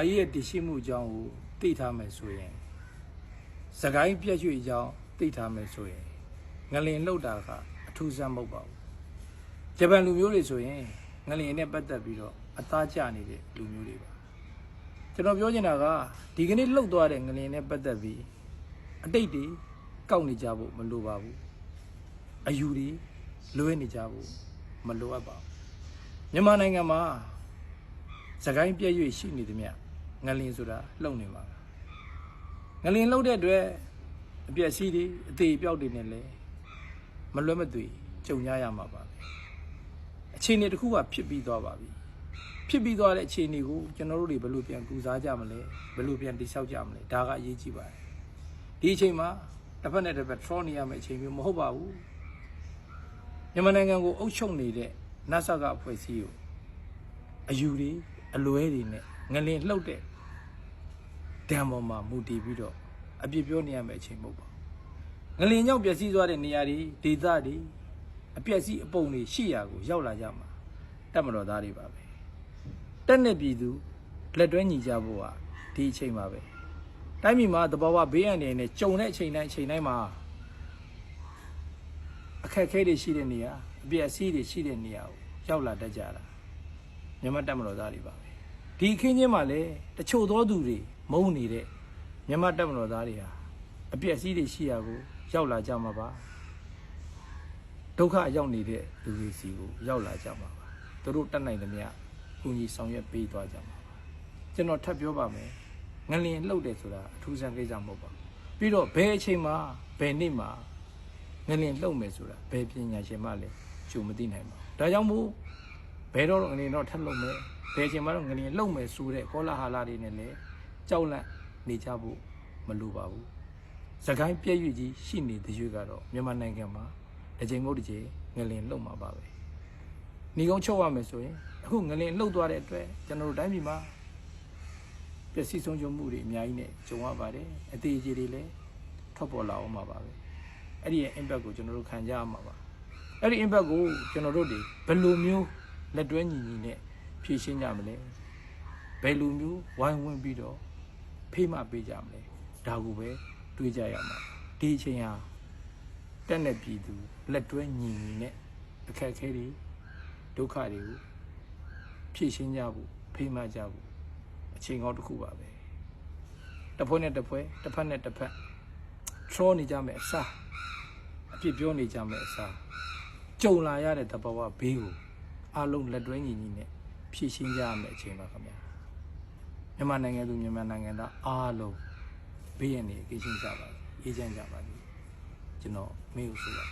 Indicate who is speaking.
Speaker 1: အရေးတရှိမှုအကြောင်းကိုသိထားမယ်ဆိုရင်စကိုင်းပြည့်ရွှေ့အကြောင်းသိထားမယ်ဆိုရင်ငလင်လှုပ်တာကအထူးဆန်းမဟုတ်ပါဘူးဂျပန်လူမျိုးတွေဆိုရင်ငလင်နဲ့ပတ်သက်ပြီးတော့အသားကျနေတဲ့လူမျိုးတွေပါကျွန်တော်ပြောချင်တာကဒီကနေ့လှုပ်သွားတဲ့ငလင်နဲ့ပတ်သက်ပြီးအတိတ်တွေကောက်နေကြဖို့မလိုပါဘူးအယူတွေလွဲနေကြဖို့မလိုအပ်ပါဘူးမြန်မာနိုင်ငံမှာစကိုင်းပြည့်ရွှေ့ရှိနေသည်မြတ်ငလင်ဆိုတာလှုပ်နေမှာငလင်လှုပ်တဲ့အတွက်အပျက်စီးတွေအသေးအပြောက်တွေနဲ့လည်းမလွဲမသွေကြုံရရမှာပါပဲအခြေအနေတစ်ခုကဖြစ်ပြီးသွားပါပြီဖြစ်ပြီးသွားတဲ့အခြေအနေကိုကျွန်တော်တို့တွေဘယ်လိုပြန်ကူစားကြမလဲဘယ်လိုပြန်တိဆောက်ကြမလဲဒါကအရေးကြီးပါတယ်ဒီအချိန်မှာတစ်ဖက်နဲ့တစ်ဖက် troll နေရမယ့်အချိန်မျိုးမဟုတ်ပါဘူးမြန်မာနိုင်ငံကိုအုပ်ချုပ်နေတဲ့နတ်ဆကအဖွဲ့အစည်းကိုအယူတွေအလွဲတွေနဲ့ငလင်လှုပ်တဲ့ဒဏ်ပေါ်မှာမူတည်ပြီးတော့အပြစ်ပြောနေရမယ့်အချိန်မဟုတ်ပါဘူးငလင်ကြောင့်ပျက်စီးသွားတဲ့နေရာတွေဒေသတွေအပျက်စီးအပုံတွေရှိရာကိုရောက်လာကြမှာတပ်မတော်သားတွေပါပဲတက်နဲ့ပြည်သူလက်တွဲညီကြဖို့ကဒီအချိန်ပါပဲတိုင်းပြည်မှာတဘာဝဘေးအန္တရာယ်နဲ့ကြုံတဲ့အချိန်တိုင်းမှာအခက်အခဲတွေရှိတဲ့နေရာအပျက်စီးတွေရှိတဲ့နေရာကိုရောက်လာတတ်ကြတာမြန်မာတပ်မတော်သားတွေပါပဲဒီအခင်းချင်းမှာလည်းတချို့သောသူတွေမုန်းနေတဲ့မြန်မာတပ်မတော်သားတွေဟာအပျက်စီးတွေရှိရာကိုရောက်လာကြမှာပါဒုက္ခရောက်နေတဲ့လူတွေစီကိုရောက်လာကြမှာပါသူတို့တတ်နိုင်သမျှကူညီဆောင်ရွက်ပေးသွားကြမှာပါကျွန်တော်ထပ်ပြောပါမယ်ငလျင်လှုပ်တယ်ဆိုတာအထူးဆန်းကိစ္စမဟုတ်ပါဘူးပြီးတော့ဘယ်အချိန်မှာဘယ်နေ့မှာငလျင်လှုပ်မယ်ဆိုတာဘယ်ပညာရှင်မှလည်းကြိုမသိနိုင်ပါဘူးဒါကြောင့်မို့ဘယ်တော့ငလျင်တော့ထပ်လှုပ်မယ်ဘယ်အချိန်မှာတော့ငလျင်လှုပ်မယ်ဆိုတဲ့ကောလာဟာလတွေနဲ့လည်းကြောက်လန့်နေကြဖို့မလိုပါဘူးစကိုင်းပြည့်ရွကြီးရှိနေတဲ့ရွေးကတော့မြန်မာနိုင်ငံမှာတစ်ချိန်မဟုတ်တစ်ချိန်ငလျင်လှုပ်မှာပါပဲဏီကုန်းချုပ်ရမယ်ဆိုရင်အခုငလျင်လှုပ်သွားတဲ့အတွက်ကျွန်တော်တို့တိုင်းပြည်မှာပျက်စီးဆုံးရှုံးမှုတွေအများကြီးနဲ့ကြုံရပါတယ်အသေးအကျေတွေလည်းထွက်ပေါ်လာအောင်မှာပါပဲအဲ့ဒီရဲ့ impact ကိုကျွန်တော်တို့ခံကြရမှာပါအဲ့ဒီ impact ကိုကျွန်တော်တို့တွေဘယ်လိုမျိုးလက်တွဲညီညီနဲ့ဖြည့်ရှင်းကြမလဲဘယ်လိုမျိုးဝိုင်းဝန်းပြီးတော့ဖေးမပေးကြမလဲဒါကိုပဲတွေးကြရမှာဒီအချိန်ဟာတက်တဲ့ပြည်သူလက်တွဲညီညီနဲ့အခက်အခဲတွေဒုက္ခတွေကိုဖြည့်ရှင်းကြဖို့ဖေးမကြဖို့အချိန်ကောင်းတစ်ခုပါပဲတစ်ဖွဲ့နဲ့တစ်ဖွဲ့တစ်ဖက်နဲ့တစ်ဖက် troll နေကြမယ်အစားအပြစ်ပြောနေကြမယ်အစားကြုံလာရတဲ့တဘာဝဘေးကိုအားလုံးလက်တွဲညီညီနဲ့ဖြည့်ရှင်းကြရမယ်အချိန်ပါခင်ဗျာမြန်မာနိုင်ငံသူမြန်မာနိုင်ငံသားအားလုံးဘေးရန်တွေအကိရှင်းကြပါအေးချမ်းကြပါလိမ့်ကျွန်တော်မေးလို့ဆိုပါ